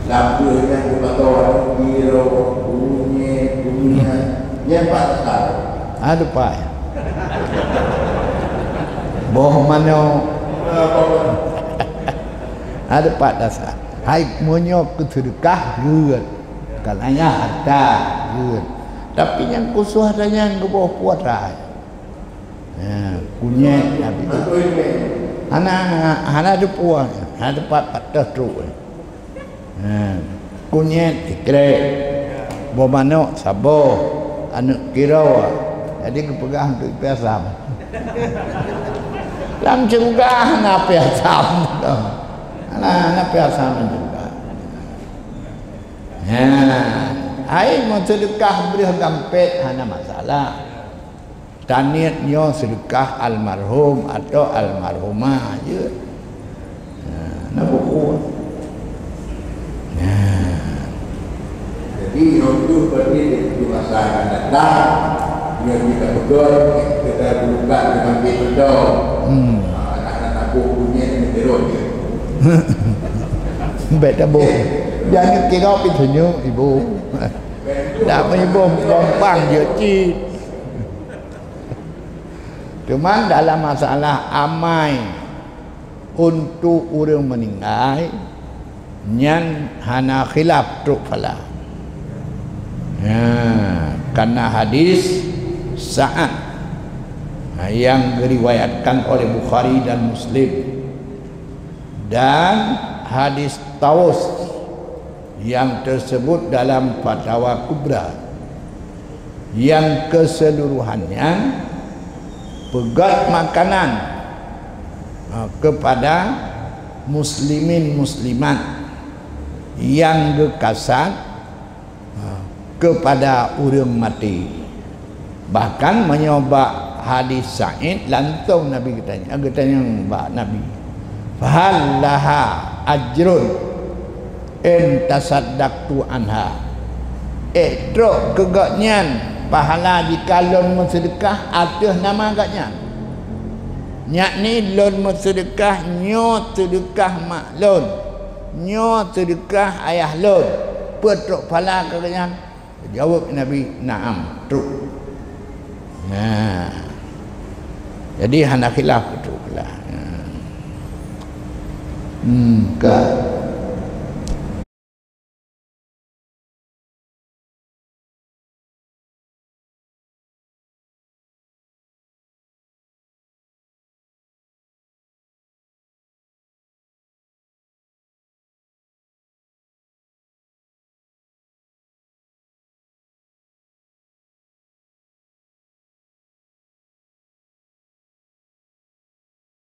lampu yang berkotor biru bunyi dunia yang pasal ada pak boh mana ada pak dasar hai monyo kesedekah geut kalanya ada geut tapi yang kusuh adanya yang ke bawah puasa kunyit habis ana ada puang ada pat terus kunyit dikrek bomano sabo anak kirawa jadi kepegang untuk biasa lam juga anak biasa anak biasa juga ai mau sedekah beri gampet hana masalah taniatnya sedekah almarhum atau almarhumah aja nak buku jadi itu berdiri di masa akan datang biar kita betul kita buka dengan betul anak-anak bukunya ini terus beda bu jangan kira pintunya ibu tak punya bom gampang je cik cuman dalam masalah amai untuk orang meninggal nyan hana khilaf truk pala karena hadis Sa'ad yang diriwayatkan oleh Bukhari dan Muslim dan hadis Tawus yang tersebut dalam Fatwa Kubra yang keseluruhannya pegat makanan kepada muslimin muslimat yang gekasat kepada orang mati bahkan menyoba hadis Sa'id lantung Nabi katanya mbak Nabi fahal laha ajrun in tasaddaqtu anha truk kegaknyan pahala jika lon bersedekah atas nama agaknya yakni lon bersedekah nyo sedekah mak lon nyo sedekah ayah lon petruk pahala agaknya jawab Nabi na'am truk jadi hana khilaf betul lah